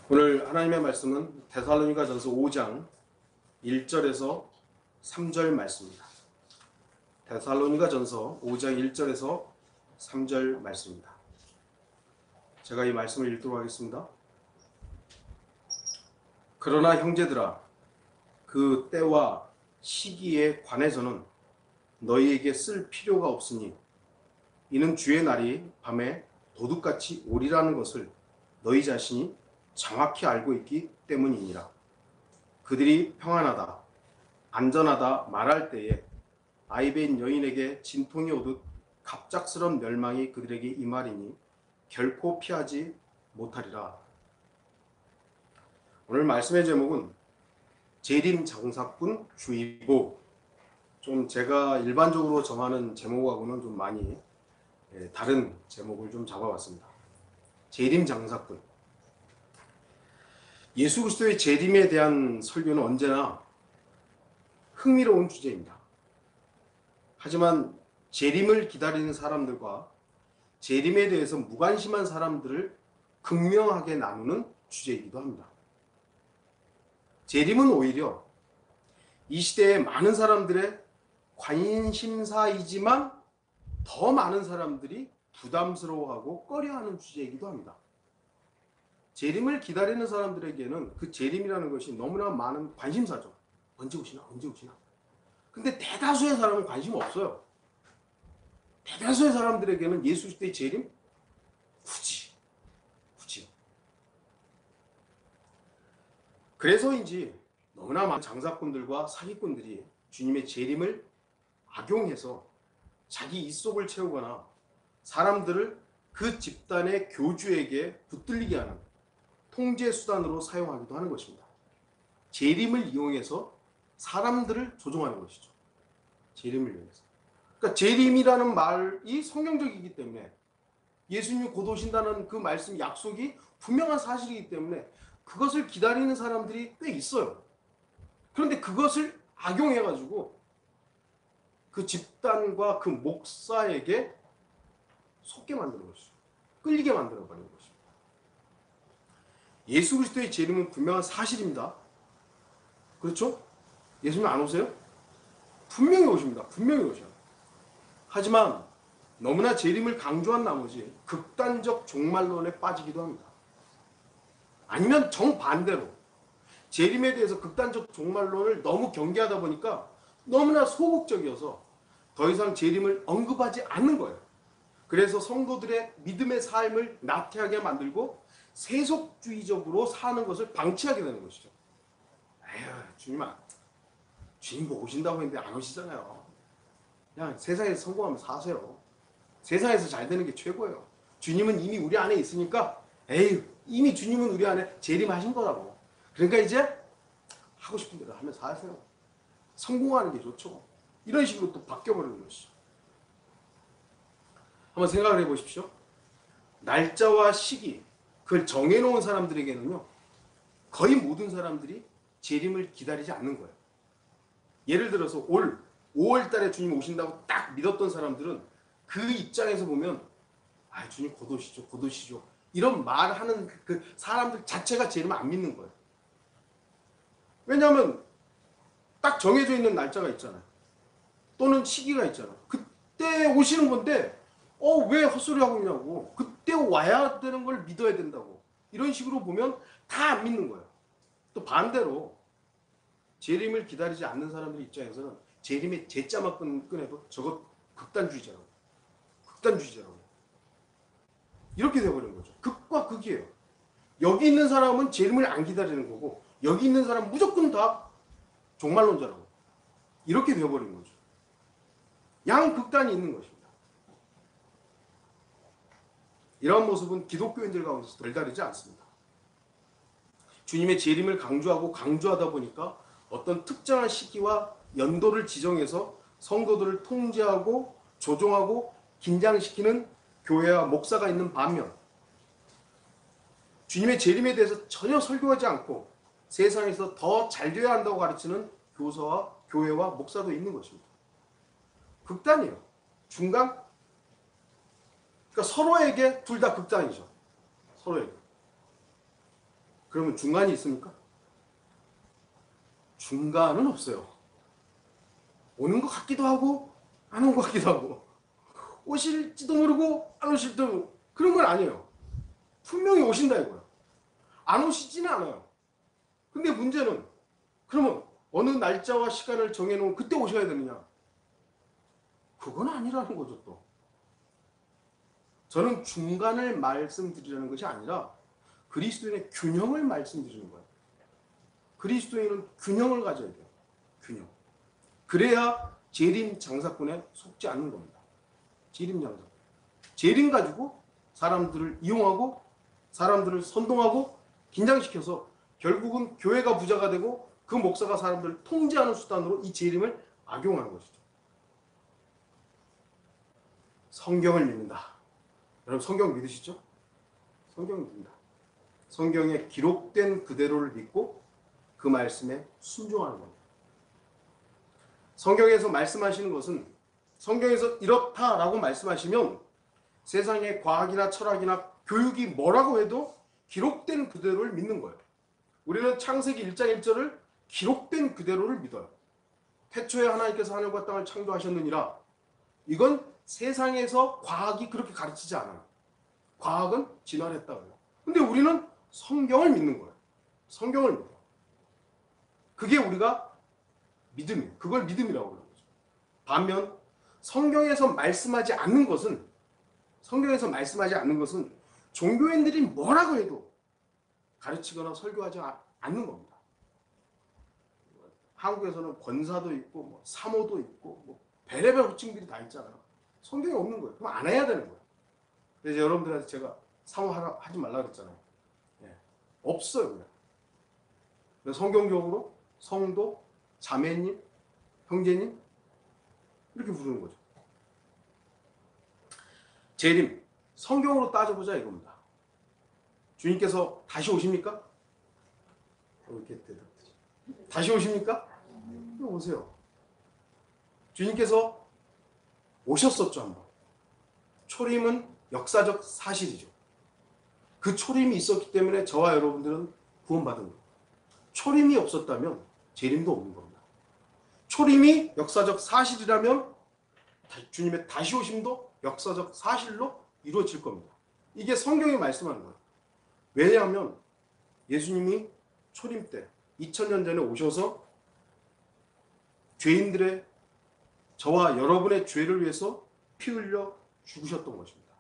오늘 하나님의 말씀은 데살로니가전서 5장 1절에서 3절 말씀입니다. 데살로니가전서 5장 1절에서 3절 말씀입니다. 제가 이 말씀을 읽도록 하겠습니다. 그러나 형제들아, 그 때와 시기에 관해서는 너희에게 쓸 필요가 없으니 이는 주의 날이 밤에 도둑같이 오리라는 것을 너희 자신이 정확히 알고 있기 때문이니라. 그들이 평안하다, 안전하다 말할 때에 아이벤 여인에게 진통이 오듯 갑작스런 멸망이 그들에게 임하리니 결코 피하지 못하리라. 오늘 말씀의 제목은 재림 장사꾼 주의보. 좀 제가 일반적으로 정하는 제목하고는 좀 많이 다른 제목을 좀 잡아봤습니다. 재림 장사꾼. 예수 그리스도의 재림에 대한 설교는 언제나 흥미로운 주제입니다. 하지만 재림을 기다리는 사람들과 재림에 대해서 무관심한 사람들을 극명하게 나누는 주제이기도 합니다. 재림은 오히려 이 시대의 많은 사람들의 관심사이지만 더 많은 사람들이 부담스러워하고 꺼려하는 주제이기도 합니다. 재림을 기다리는 사람들에게는 그 재림이라는 것이 너무나 많은 관심사죠. 언제 오시나 언제 오시나. 근데 대다수의 사람은 관심 없어요. 대다수의 사람들에게는 예수 시대의 재림 굳이. 그래서인지 너무나 많은 장사꾼들과 사기꾼들이 주님의 재림을 악용해서 자기 입속을 채우거나 사람들을 그 집단의 교주에게 붙들리게 하는 통제 수단으로 사용하기도 하는 것입니다. 재림을 이용해서 사람들을 조종하는 것이죠. 재림을 이용해서. 그러니까 재림이라는 말이 성경적이기 때문에 예수님이 곧 오신다는 그 말씀 약속이 분명한 사실이기 때문에 그것을 기다리는 사람들이 꽤 있어요. 그런데 그것을 악용해가지고 그 집단과 그 목사에게 속게 만드는 것이죠. 끌리게 만들어버리는 것입니다. 예수 그리스도의 재림은 분명한 사실입니다. 그렇죠? 예수님 안 오세요? 분명히 오십니다. 분명히 오셔요. 하지만 너무나 재림을 강조한 나머지 극단적 종말론에 빠지기도 합니다. 아니면 정반대로 재림에 대해서 극단적 종말론을 너무 경계하다 보니까 너무나 소극적이어서 더 이상 재림을 언급하지 않는 거예요. 그래서 성도들의 믿음의 삶을 나태하게 만들고 세속주의적으로 사는 것을 방치하게 되는 것이죠. 에휴, 주님 뭐 오신다고 했는데 안 오시잖아요. 그냥 세상에서 성공하면 사세요. 세상에서 잘 되는 게 최고예요. 주님은 이미 우리 안에 있으니까 에휴, 이미 주님은 우리 안에 재림하신 거라고. 그러니까 이제 하고 싶은 대로 하면 사세요. 성공하는 게 좋죠. 이런 식으로 또 바뀌어버리는 것이죠. 한번 생각을 해보십시오. 날짜와 시기, 그걸 정해놓은 사람들에게는요, 거의 모든 사람들이 재림을 기다리지 않는 거예요. 예를 들어서 올 5월 달에 주님 오신다고 딱 믿었던 사람들은 그 입장에서 보면 아, 주님 곧 오시죠, 곧 오시죠. 이런 말하는 그 사람들 자체가 재림을 안 믿는 거예요. 왜냐하면 딱 정해져 있는 날짜가 있잖아요. 또는 시기가 있잖아요. 그때 오시는 건데 왜 헛소리 하고 있냐고. 그때 와야 되는 걸 믿어야 된다고. 이런 식으로 보면 다 안 믿는 거예요. 또 반대로 재림을 기다리지 않는 사람들 입장에서는 재림의 제자만 꺼내도 저것 극단주의자라고. 극단주의자라고. 이렇게 돼버리는 거죠. 극과 극이에요. 여기 있는 사람은 재림을 안 기다리는 거고 여기 있는 사람은 무조건 다 종말론자라고. 이렇게 되어버린 거죠. 양극단이 있는 것입니다. 이러한 모습은 기독교인들 가운데서 덜 다르지 않습니다. 주님의 재림을 강조하다 보니까 어떤 특정한 시기와 연도를 지정해서 성도들을 통제하고 조종하고 긴장시키는 교회와 목사가 있는 반면 주님의 재림에 대해서 전혀 설교하지 않고 세상에서 더 잘 되어야 한다고 가르치는 교회와 목사도 있는 것입니다. 극단이에요. 중간? 그러니까 서로에게 둘 다 극단이죠. 서로에게. 그러면 중간이 있습니까? 중간은 없어요. 오는 것 같기도 하고 안 온 것 같기도 하고 오실지도 모르고 안 오실지도 모르고 그런 건 아니에요. 분명히 오신다 이거야. 안 오시지는 않아요. 근데 문제는 그러면 어느 날짜와 시간을 정해놓은 그때 오셔야 되느냐? 그건 아니라는 거죠 또. 저는 중간을 말씀드리려는 것이 아니라 그리스도인의 균형을 말씀드리는 거예요. 그리스도인은 균형을 가져야 돼요. 균형. 그래야 재림 장사꾼에 속지 않는 겁니다. 재림 장사꾼. 재림 가지고 사람들을 이용하고 사람들을 선동하고 긴장시켜서 결국은 교회가 부자가 되고 그 목사가 사람들을 통제하는 수단으로 이 재림을 악용하는 것이죠. 성경을 믿는다. 여러분 성경 믿으시죠? 성경 믿는다. 성경에 기록된 그대로를 믿고 그 말씀에 순종하는 겁니다. 성경에서 말씀하시는 것은 성경에서 이렇다라고 말씀하시면 세상의 과학이나 철학이나 교육이 뭐라고 해도 기록된 그대로를 믿는 거예요. 우리는 창세기 1장 1절을 기록된 그대로를 믿어요. 태초에 하나님께서 하늘과 땅을 창조하셨느니라. 이건 세상에서 과학이 그렇게 가르치지 않아요. 과학은 진화했다고요. 근데 우리는 성경을 믿는 거예요. 성경을 믿어요. 그게 우리가 믿음이에요. 그걸 믿음이라고 그러는 거죠. 반면 성경에서 말씀하지 않는 것은 종교인들이 뭐라고 해도 가르치거나 설교하지 않는 겁니다. 한국에서는 권사도 있고 뭐 사모도 있고 뭐 별의별 호칭들이 다 있잖아요. 성경에 없는 거예요. 그럼 안 해야 되는 거예요. 그래서 여러분들한테 제가 사모하지 말라 그랬잖아요. 예. 없어요. 그냥. 그래서 성경적으로 성도, 자매님, 형제님 이렇게 부르는 거죠. 재림, 성경으로 따져보자 이겁니다. 주님께서 다시 오십니까? 이렇게 대답하죠. 다시 오십니까? 오세요. 주님께서 오셨었죠 한번. 초림은 역사적 사실이죠. 그 초림이 있었기 때문에 저와 여러분들은 구원받은 거예요. 초림이 없었다면 재림도 없는 겁니다. 초림이 역사적 사실이라면 주님의 다시 오심도 역사적 사실로 이루어질 겁니다. 이게 성경이 말씀하는 거예요. 왜냐하면 예수님이 초림 때 2000년 전에 오셔서 죄인들의 저와 여러분의 죄를 위해서 피 흘려 죽으셨던 것입니다.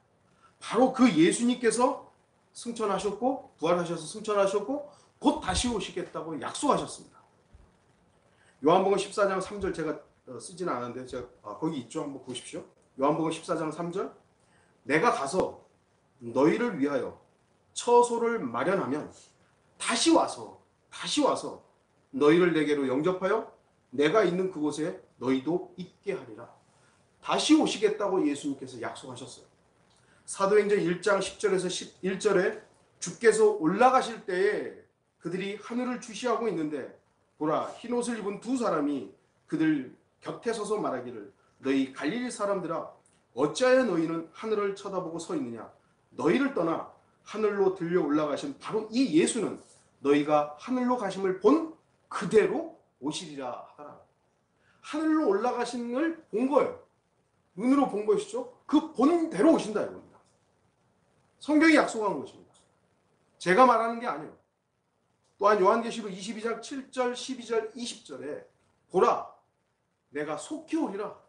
바로 그 예수님께서 승천하셨고 부활하셔서 승천하셨고 곧 다시 오시겠다고 약속하셨습니다. 요한복음 14장 3절 제가 쓰지는 않았는데 제가 거기 있죠. 한번 보십시오. 요한복음 14장 3절 내가 가서 너희를 위하여 처소를 마련하면 다시 와서 너희를 내게로 영접하여 내가 있는 그곳에 너희도 있게 하리라. 다시 오시겠다고 예수님께서 약속하셨어요. 사도행전 1장 10절에서 11절에 주께서 올라가실 때에 그들이 하늘을 주시하고 있는데 보라 흰옷을 입은 두 사람이 그들 곁에 서서 말하기를 너희 갈릴리 사람들아 어찌하여 너희는 하늘을 쳐다보고 서 있느냐. 너희를 떠나 하늘로 들려 올라가신 바로 이 예수는 너희가 하늘로 가심을 본 그대로 오시리라 하더라. 하늘로 올라가심을 본 거예요. 눈으로 본 것이죠. 그 본 대로 오신다 이겁니다. 성경이 약속한 것입니다. 제가 말하는 게 아니에요. 또한 요한계시록 22장 7절, 12절, 20절에 보라 내가 속히 오리라.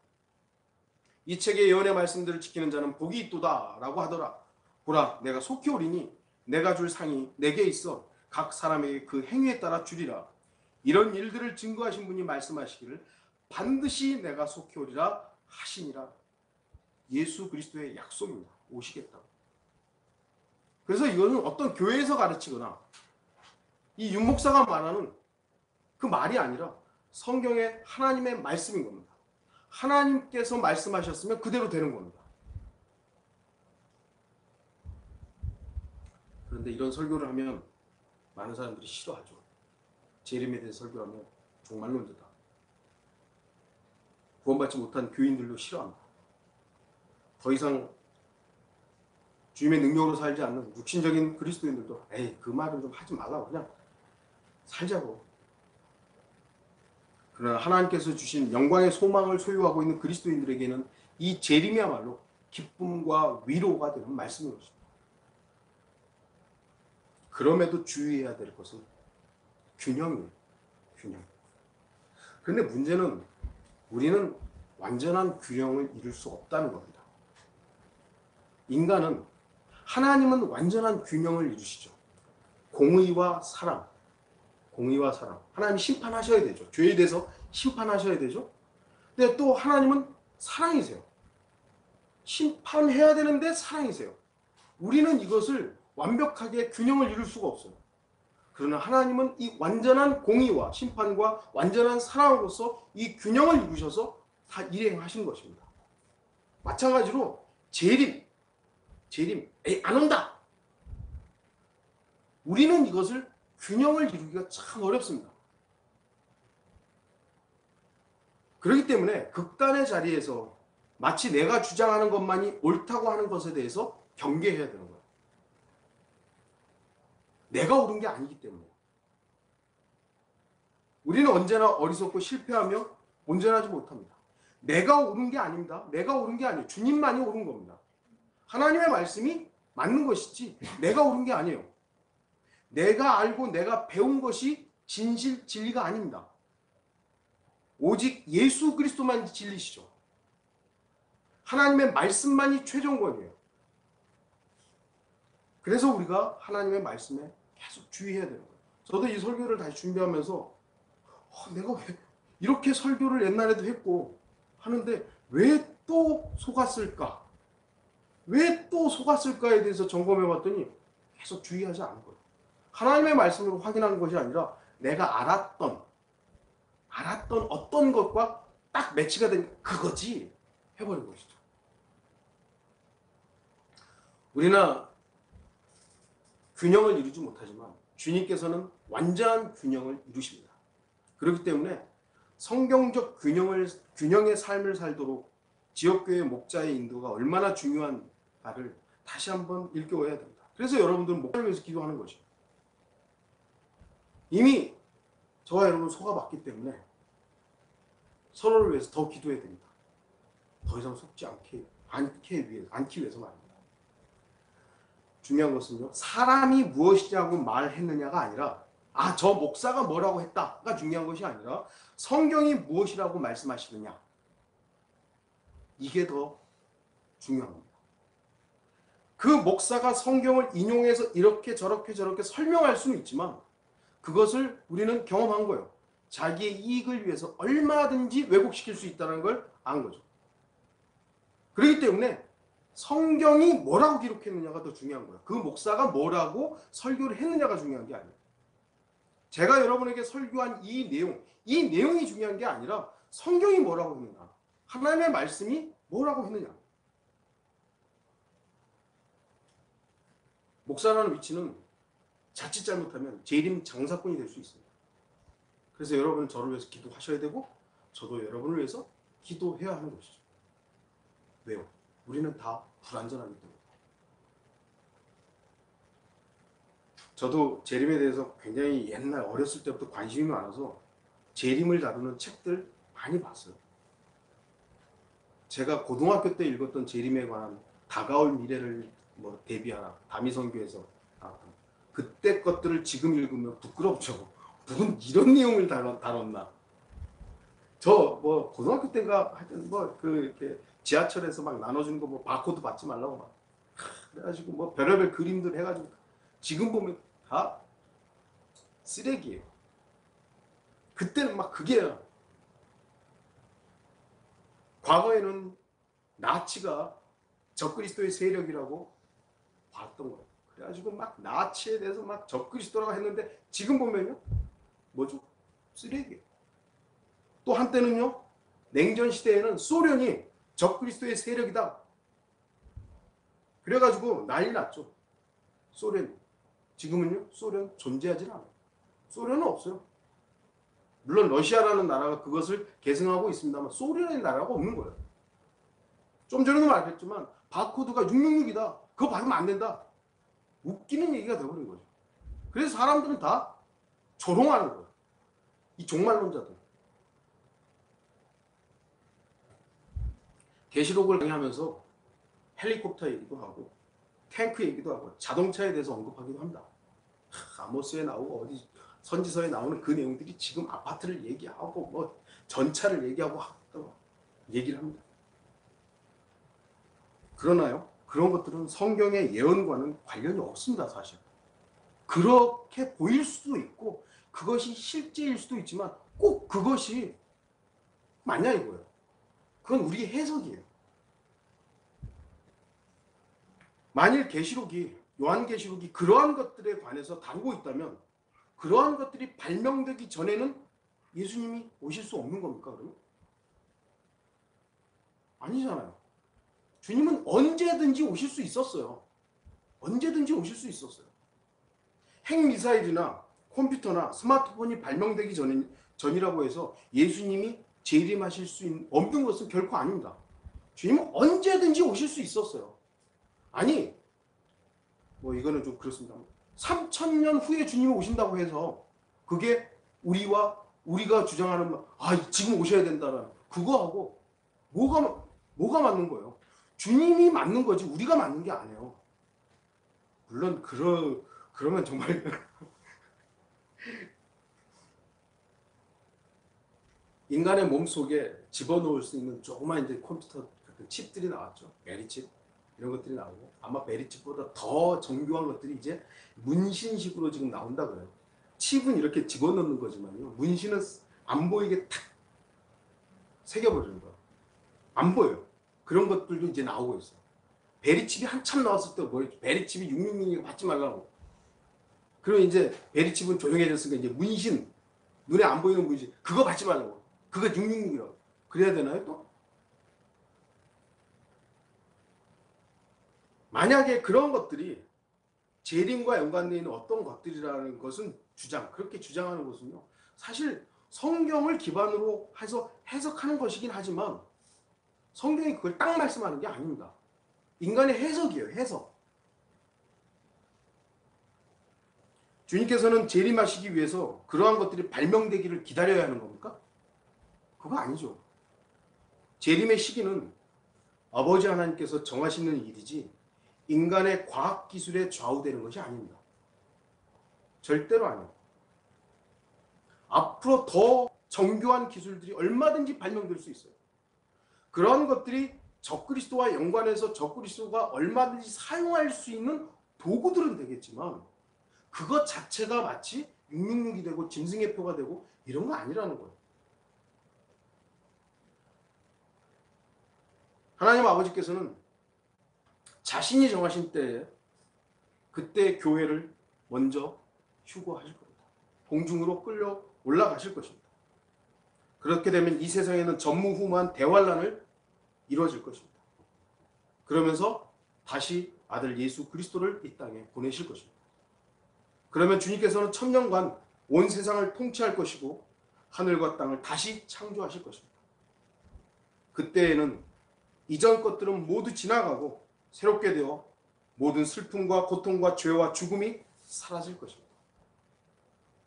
이 책의 예언의 말씀들을 지키는 자는 복이 있도다 라고 하더라. 보라 내가 속히 오리니 내가 줄 상이 내게 있어 각 사람에게 그 행위에 따라 주리라. 이런 일들을 증거하신 분이 말씀하시기를 반드시 내가 속히 오리라 하시니라. 예수 그리스도의 약속입니다. 오시겠다. 그래서 이거는 어떤 교회에서 가르치거나 이 윤목사가 말하는 그 말이 아니라 성경의 하나님의 말씀인 겁니다. 하나님께서 말씀하셨으면 그대로 되는 겁니다. 그런데 이런 설교를 하면 많은 사람들이 싫어하죠. 재림에 대해서 설교하면 종말론자다. 구원받지 못한 교인들도 싫어합니다. 더 이상 주님의 능력으로 살지 않는 육신적인 그리스도인들도 에이 그 말은 좀 하지 말라고 그냥 살자고. 그러나 하나님께서 주신 영광의 소망을 소유하고 있는 그리스도인들에게는 이 재림이야말로 기쁨과 위로가 되는 말씀인 것입니다. 그럼에도 주의해야 될 것은 균형이에요. 균형. 그런데 문제는 우리는 완전한 균형을 이룰 수 없다는 겁니다. 인간은 하나님은 완전한 균형을 이루시죠. 공의와 사랑. 공의와 사랑. 하나님 심판하셔야 되죠. 죄에 대해서 심판하셔야 되죠. 근데 또 하나님은 사랑이세요. 심판해야 되는데 사랑이세요. 우리는 이것을 완벽하게 균형을 이룰 수가 없어요. 그러나 하나님은 이 완전한 공의와 심판과 완전한 사랑으로서 이 균형을 이루셔서 다 일행하신 것입니다. 마찬가지로 재림, 에이 안 온다. 우리는 이것을 균형을 이루기가 참 어렵습니다. 그렇기 때문에 극단의 자리에서 마치 내가 주장하는 것만이 옳다고 하는 것에 대해서 경계해야 되는 거예요. 내가 옳은 게 아니기 때문에. 우리는 언제나 어리석고 실패하며 온전하지 못합니다. 내가 옳은 게 아닙니다. 내가 옳은 게 아니에요. 주님만이 옳은 겁니다. 하나님의 말씀이 맞는 것이지 내가 옳은 게 아니에요. 내가 알고 내가 배운 것이 진실, 진리가 아닙니다. 오직 예수 그리스도만 진리시죠. 하나님의 말씀만이 최종권이에요. 그래서 우리가 하나님의 말씀에 계속 주의해야 되는 거예요. 저도 이 설교를 다시 준비하면서 내가 왜 이렇게 설교를 옛날에도 했고 하는데 왜 또 속았을까? 왜 또 속았을까에 대해서 점검해 봤더니 계속 주의하지 않은 거예요. 하나님의 말씀으로 확인하는 것이 아니라 내가 알았던 어떤 것과 딱 매치가 된 그거지 해버린 것이죠. 우리는 균형을 이루지 못하지만 주님께서는 완전한 균형을 이루십니다. 그렇기 때문에 성경적 균형의 삶을 살도록 지역교회 목자의 인도가 얼마나 중요한가를 다시 한번 일깨워야 됩니다. 그래서 여러분들은 목자를 위해서 기도하는 것이죠. 이미 저와 여러분 속아봤기 때문에 서로를 위해서 더 기도해야 됩니다. 더 이상 속지 않기 위해서 말입니다. 중요한 것은요, 사람이 무엇이냐고 말했느냐가 아니라 저 목사가 뭐라고 했다가 중요한 것이 아니라 성경이 무엇이라고 말씀하시느냐, 이게 더 중요합니다. 그 목사가 성경을 인용해서 이렇게 저렇게 설명할 수는 있지만 그것을 우리는 경험한 거예요. 자기의 이익을 위해서 얼마든지 왜곡시킬 수 있다는 걸 안 거죠. 그렇기 때문에 성경이 뭐라고 기록했느냐가 더 중요한 거예요. 그 목사가 뭐라고 설교를 했느냐가 중요한 게 아니에요. 제가 여러분에게 설교한 이 내용이 중요한 게 아니라 성경이 뭐라고 했느냐, 하나님의 말씀이 뭐라고 했느냐. 목사라는 위치는 자칫 잘못하면 재림 장사꾼이 될 수 있습니다. 그래서 여러분은 저를 위해서 기도하셔야 되고 저도 여러분을 위해서 기도해야 하는 것이죠. 왜요? 우리는 다 불완전하기 때문에. 저도 재림에 대해서 굉장히 옛날 어렸을 때부터 관심이 많아서 재림을 다루는 책들 많이 봤어요. 제가 고등학교 때 읽었던 재림에 관한 다가올 미래를 대비하라, 다미선교에서 나왔던 그때 것들을 지금 읽으면 부끄럽죠. 무슨 이런 내용을 다뤘나. 저 고등학교 때가 하여튼 이렇게 지하철에서 막 나눠주는 거 바코드 받지 말라고 막 그래가지고 별의별 그림들 해가지고 지금 보면 다 쓰레기예요. 그때는 막 그게 과거에는 나치가 적그리스도의 세력이라고 봤던 거예요. 그래가지고 막 나치에 대해서 막 적그리스도라고 했는데 지금 보면요, 뭐죠? 쓰레기예요. 또 한때는요, 냉전 시대에는 소련이 적그리스도의 세력이다. 그래가지고 난리 났죠. 소련. 지금은요, 소련 존재하지 않아요. 소련은 없어요. 물론 러시아라는 나라가 그것을 계승하고 있습니다만 소련의 나라가 없는 거예요. 좀 전에도 말했지만 바코드가 666이다. 그거 받으면 안 된다. 웃기는 얘기가 돼버린 거죠. 그래서 사람들은 다 조롱하는 거예요. 이 종말론자들. 계시록을 강의하면서 헬리콥터 얘기도 하고 탱크 얘기도 하고 자동차에 대해서 언급하기도 합니다. 아모스에 나오고 어디 선지서에 나오는 그 내용들이 지금 아파트를 얘기하고 뭐 전차를 얘기하고 얘기를 합니다. 그러나요? 그런 것들은 성경의 예언과는 관련이 없습니다, 사실. 그렇게 보일 수도 있고 그것이 실제일 수도 있지만 꼭 그것이 맞냐 이거예요. 그건 우리의 해석이에요. 만일 계시록이 요한계시록이 그러한 것들에 관해서 다루고 있다면 그러한 것들이 발명되기 전에는 예수님이 오실 수 없는 겁니까, 그러면? 아니잖아요. 주님은 언제든지 오실 수 있었어요. 언제든지 오실 수 있었어요. 핵미사일이나 컴퓨터나 스마트폰이 발명되기 전이라고 해서 예수님이 재림하실 수 없는 것은 결코 아닙니다. 주님은 언제든지 오실 수 있었어요. 아니, 뭐 이거는 좀 그렇습니다. 3000년 후에 주님이 오신다고 해서 그게 우리가 주장하는 지금 오셔야 된다는 그거하고 뭐가 맞는 거예요? 주님이 맞는 거지 우리가 맞는 게 아니에요. 물론 그러면 정말 인간의 몸속에 집어넣을 수 있는 조그만 이제 컴퓨터 칩들이 나왔죠. 베리칩 이런 것들이 나오고 아마 베리칩보다 더 정교한 것들이 이제 문신식으로 지금 나온다 그래요. 칩은 이렇게 집어넣는 거지만요. 문신은 안 보이게 탁 새겨버리는 거예요. 안 보여요. 그런 것들도 이제 나오고 있어요. 베리칩이 한참 나왔을 때 뭐였죠? 베리칩이 666 받지 말라고. 그럼 이제 베리칩은 조용해졌으니까 이제 문신, 눈에 안 보이는 문신, 그거 받지 말라고. 그거 666이라고. 그래야 되나요 또? 만약에 그런 것들이 재림과 연관되어 있는 어떤 것들이라는 것은 그렇게 주장하는 것은요. 사실 성경을 기반으로 해서 해석하는 것이긴 하지만 성경이 그걸 딱 말씀하는 게 아닙니다. 인간의 해석이에요. 해석. 주님께서는 재림하시기 위해서 그러한 것들이 발명되기를 기다려야 하는 겁니까? 그거 아니죠. 재림의 시기는 아버지 하나님께서 정하시는 일이지 인간의 과학기술에 좌우되는 것이 아닙니다. 절대로 아니에요. 앞으로 더 정교한 기술들이 얼마든지 발명될 수 있어요. 그런 것들이 적그리스도와 연관해서 적그리스도가 얼마든지 사용할 수 있는 도구들은 되겠지만 그것 자체가 마치 666이 되고 짐승의 표가 되고 이런 거 아니라는 거예요. 하나님 아버지께서는 자신이 정하신 때에 그때 교회를 먼저 휴거하실 겁니다. 공중으로 끌려 올라가실 것입니다. 그렇게 되면 이 세상에는 전무후무한 대환란을 이루어질 것입니다. 그러면서 다시 아들 예수 그리스도를 이 땅에 보내실 것입니다. 그러면 주님께서는 천년간 온 세상을 통치할 것이고 하늘과 땅을 다시 창조하실 것입니다. 그때에는 이전 것들은 모두 지나가고 새롭게 되어 모든 슬픔과 고통과 죄와 죽음이 사라질 것입니다.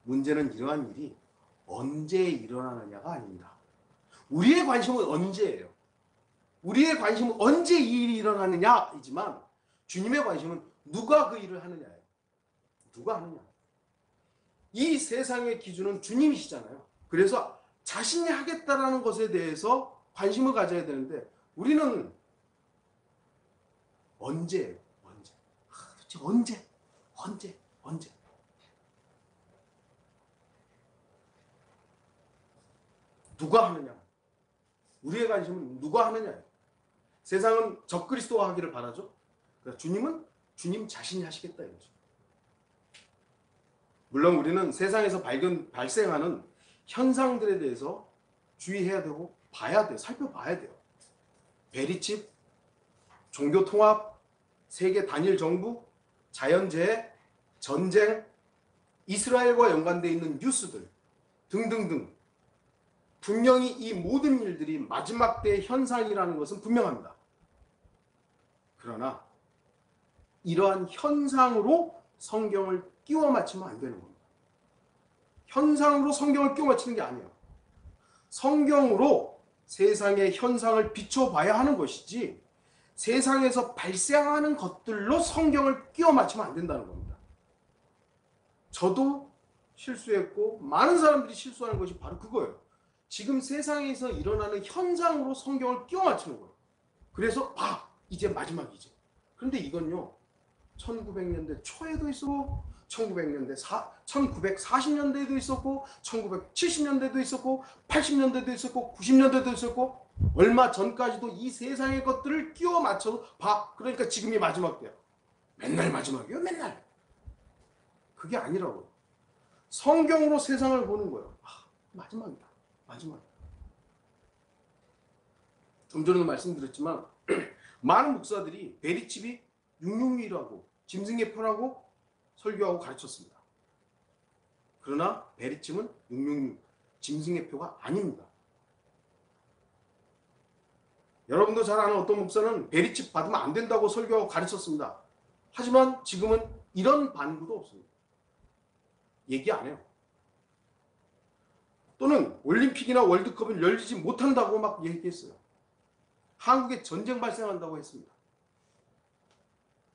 문제는 이러한 일이 언제 일어나느냐가 아닙니다. 우리의 관심은 언제예요. 우리의 관심은 언제 이 일이 일어나느냐이지만 주님의 관심은 누가 그 일을 하느냐예요. 누가 하느냐. 이 세상의 기준은 주님이시잖아요. 그래서 자신이 하겠다라는 것에 대해서 관심을 가져야 되는데 우리는 언제예요. 도대체 언제. 누가 하느냐. 우리의 관심은 누가 하느냐예요. 세상은 적그리스도와 하기를 바라죠. 그러니까 주님은 주님 자신이 하시겠다 이거죠. 물론 우리는 세상에서 발생하는 현상들에 대해서 주의해야 되고 봐야 돼요. 살펴봐야 돼요. 베리칩, 종교통합, 세계 단일 정부, 자연재해, 전쟁, 이스라엘과 연관되어 있는 뉴스들 등등등 분명히 이 모든 일들이 마지막 때의 현상이라는 것은 분명합니다. 그러나 이러한 현상으로 성경을 끼워 맞추면 안 되는 겁니다. 현상으로 성경을 끼워 맞추는 게 아니에요. 성경으로 세상의 현상을 비춰봐야 하는 것이지 세상에서 발생하는 것들로 성경을 끼워 맞추면 안 된다는 겁니다. 저도 실수했고 많은 사람들이 실수하는 것이 바로 그거예요. 지금 세상에서 일어나는 현상으로 성경을 끼워 맞추는 거예요. 그래서 이제 마지막이지. 그런데 이건요. 1900년대 초에도 있었고 1940년대에도 있었고 1970년대도 있었고 80년대도 있었고 90년대도 있었고 얼마 전까지도 이 세상의 것들을 끼워 맞춰서 그러니까 지금이 마지막 때야. 맨날 마지막이에요. 맨날. 그게 아니라고요. 성경으로 세상을 보는 거예요. 마지막이다. 마지막. 좀 전에도 말씀드렸지만 많은 목사들이 베리칩이 666이라고 짐승의 표라고 설교하고 가르쳤습니다. 그러나 베리칩은 666 짐승의 표가 아닙니다. 여러분도 잘 아는 어떤 목사는 베리칩 받으면 안 된다고 설교하고 가르쳤습니다. 하지만 지금은 이런 반구도 없습니다. 얘기 안 해요. 또는 올림픽이나 월드컵을 열리지 못한다고 막 얘기했어요. 한국에 전쟁 발생한다고 했습니다.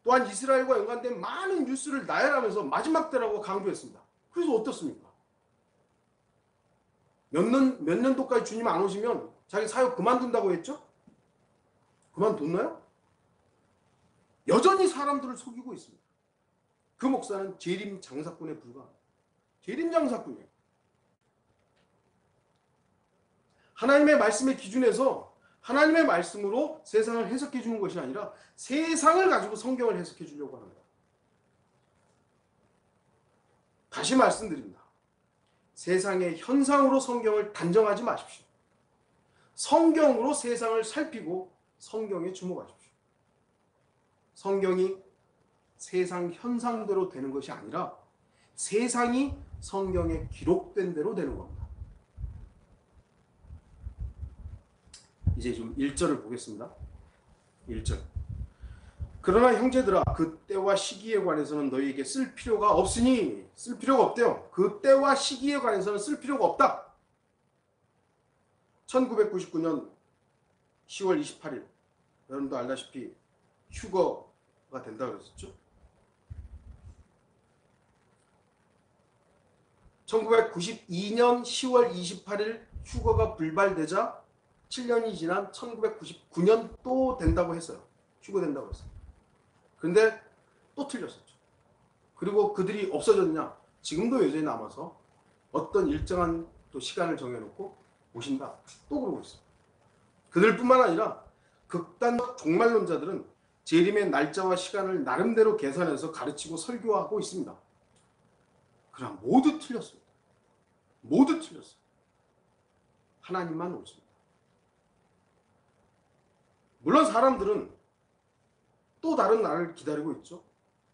또한 이스라엘과 연관된 많은 뉴스를 나열하면서 마지막 때라고 강조했습니다. 그래서 어떻습니까? 몇 년도까지 주님 안 오시면 자기 사역 그만둔다고 했죠? 그만뒀나요? 여전히 사람들을 속이고 있습니다. 그 목사는 재림 장사꾼에 불과합니다. 재림 장사꾼이에요. 하나님의 말씀의 기준에서 하나님의 말씀으로 세상을 해석해 주는 것이 아니라 세상을 가지고 성경을 해석해 주려고 하는 거예요. 다시 말씀드립니다. 세상의 현상으로 성경을 단정하지 마십시오. 성경으로 세상을 살피고 성경에 주목하십시오. 성경이 세상 현상대로 되는 것이 아니라 세상이 성경에 기록된 대로 되는 겁니다. 이제 좀 1절을 보겠습니다. 1절. 그러나 형제들아 그 때와 시기에 관해서는 너희에게 쓸 필요가 없으니 쓸 필요가 없대요. 그 때와 시기에 관해서는 쓸 필요가 없다. 1999년 10월 28일 여러분도 알다시피 휴거가 된다고 그랬었죠. 1992년 10월 28일 휴거가 불발되자 7년이 지난 1999년 또 된다고 했어요. 휴거된다고 했어요. 그런데 또 틀렸었죠. 그리고 그들이 없어졌냐? 지금도 여전히 남아서 어떤 일정한 또 시간을 정해놓고 오신다. 또 그러고 있어요. 그들뿐만 아니라 극단적 종말론자들은 재림의 날짜와 시간을 나름대로 계산해서 가르치고 설교하고 있습니다. 그러나 모두 틀렸습니다. 모두 틀렸어요. 하나님만 옳습니다. 물론 사람들은 또 다른 날을 기다리고 있죠.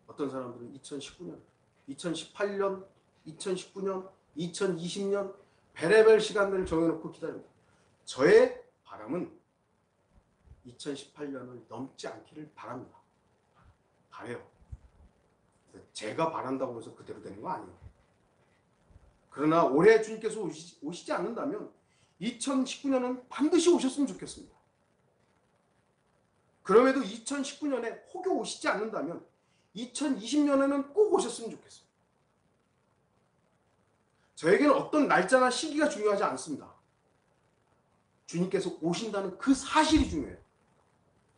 어떤 사람들은 2019년, 2018년, 2019년, 2020년 베레벨 시간들을 정해놓고 기다립니다. 저의 바람은 2018년을 넘지 않기를 바랍니다. 바래요. 제가 바란다고 해서 그대로 되는 거 아니에요. 그러나 올해 주님께서 오시지 않는다면 2019년은 반드시 오셨으면 좋겠습니다. 그럼에도 2019년에 혹여 오시지 않는다면 2020년에는 꼭 오셨으면 좋겠어요. 저에게는 어떤 날짜나 시기가 중요하지 않습니다. 주님께서 오신다는 그 사실이 중요해요.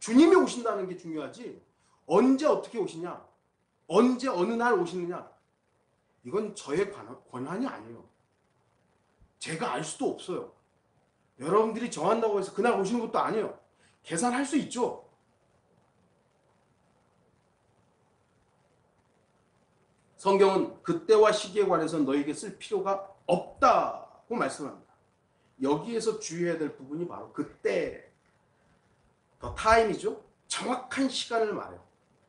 주님이 오신다는 게 중요하지 언제 어떻게 오시냐, 언제 어느 날 오시느냐, 이건 저의 권한이 아니에요. 제가 알 수도 없어요. 여러분들이 정한다고 해서 그날 오시는 것도 아니에요. 계산할 수 있죠. 성경은 그때와 시기에 관해서 너에게 쓸 필요가 없다고 말씀합니다. 여기에서 주의해야 될 부분이 바로 그때, 더 타임이죠. 정확한 시간을 말해요.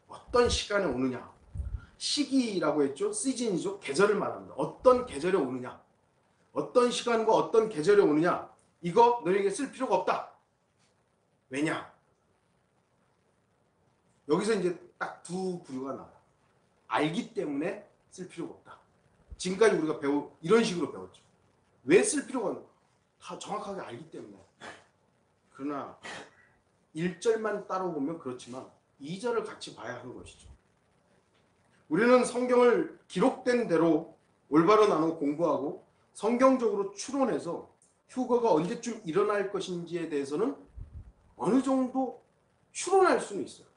어떤 시간에 오느냐. 시기라고 했죠. 시즌이죠. 계절을 말합니다. 어떤 계절에 오느냐. 어떤 시간과 어떤 계절에 오느냐. 이거 너에게 쓸 필요가 없다. 왜냐? 여기서 이제 딱 두 부류가 나와요. 알기 때문에 쓸 필요가 없다. 지금까지 우리가 이런 식으로 배웠죠. 왜 쓸 필요가 없나? 다 정확하게 알기 때문에. 그러나 1절만 따라보면 그렇지만 2절을 같이 봐야 하는 것이죠. 우리는 성경을 기록된 대로 올바로 나누어 공부하고 성경적으로 추론해서 휴거가 언제쯤 일어날 것인지에 대해서는 어느 정도 추론할 수는 있어요.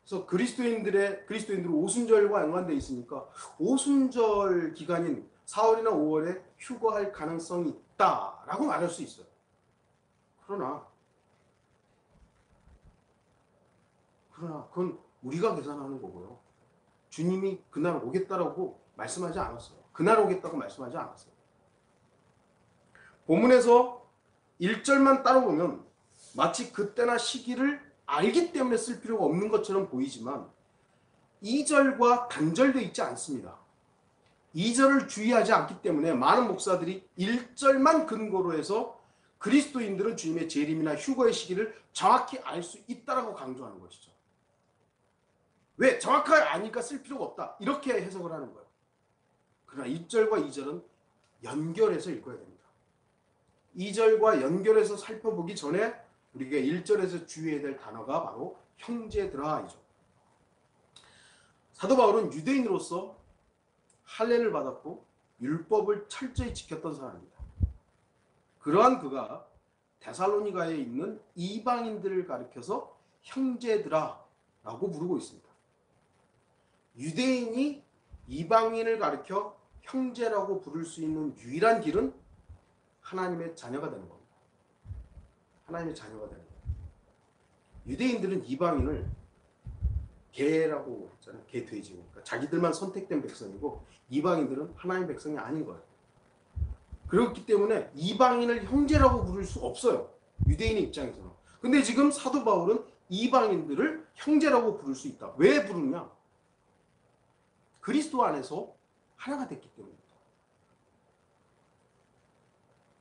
그래서 그리스도인들 오순절과 연관되어 있으니까 오순절 기간인 4월이나 5월에 휴거할 가능성이 있다라고 말할 수 있어요. 그러나 그건 우리가 계산하는 거고요. 주님이 그날 오겠다라고 말씀하지 않았어요. 그날 오겠다고 말씀하지 않았어요. 본문에서 1절만 따라보면 마치 그때나 시기를 알기 때문에 쓸 필요가 없는 것처럼 보이지만 2절과 단절되어 있지 않습니다. 2절을 주의하지 않기 때문에 많은 목사들이 1절만 근거로 해서 그리스도인들은 주님의 재림이나 휴거의 시기를 정확히 알 수 있다라고 강조하는 것이죠. 왜? 정확하게 아니까 쓸 필요가 없다. 이렇게 해석을 하는 거예요. 그러나 1절과 2절은 연결해서 읽어야 됩니다. 2절과 연결해서 살펴보기 전에 우리가 1절에서 주의해야 될 단어가 바로 형제들아이죠. 사도 바울은 유대인으로서 할례를 받았고 율법을 철저히 지켰던 사람입니다. 그러한 그가 데살로니가에 있는 이방인들을 가리켜서 형제들아라고 부르고 있습니다. 유대인이 이방인을 가리켜 형제라고 부를 수 있는 유일한 길은 하나님의 자녀가 되는 겁니다. 하나님의 자녀가 되는 겁니다. 유대인들은 이방인을 개라고 했잖아요. 개, 돼지. 그러니까 자기들만 선택된 백성이고 이방인들은 하나님의 백성이 아닌 거예요. 그렇기 때문에 이방인을 형제라고 부를 수 없어요. 유대인의 입장에서는. 근데 지금 사도 바울은 이방인들을 형제라고 부를 수 있다. 왜 부르냐? 그리스도 안에서 하나가 됐기 때문입니다.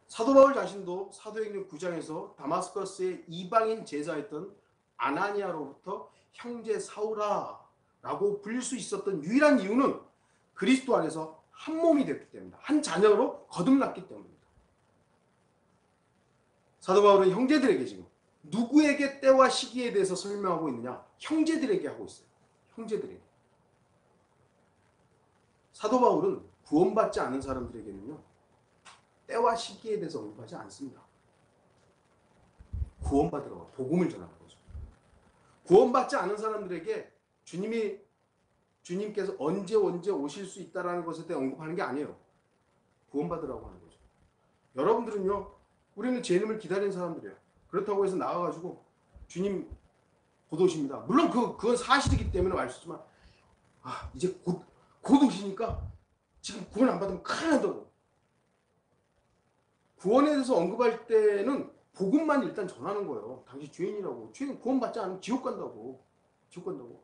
사도 바울 자신도 사도행전 9장에서 다마스커스의 이방인 제자였던 아나니아로부터 형제 사울아라고 불릴 수 있었던 유일한 이유는 그리스도 안에서 한 몸이 됐기 때문입니다. 한 자녀로 거듭났기 때문입니다. 사도 바울은 형제들에게 지금 누구에게 때와 시기에 대해서 설명하고 있느냐? 형제들에게 하고 있어요. 형제들에게. 사도 바울은 구원받지 않은 사람들에게는요, 때와 시기에 대해서 언급하지 않습니다. 구원받으러 복음을 전하는 거죠. 구원받지 않은 사람들에게 주님께서 언제 오실 수 있다라는 것에 대해 언급하는 게 아니에요. 구원받으라고 하는 거죠. 여러분들은요, 우리는 재림을 기다리는 사람들이에요. 그렇다고 해서 나와가지고 주님 곧 오십니다. 물론 그건 사실이기 때문에 알 수 있지만, 이제 곧 오시니까 지금 구원 안 받으면 큰일 난다고. 구원에 대해서 언급할 때는 복음만 일단 전하는 거예요. 당신 죄인이라고. 죄인 구원받지 않으면 지옥 간다고. 지옥 간다고.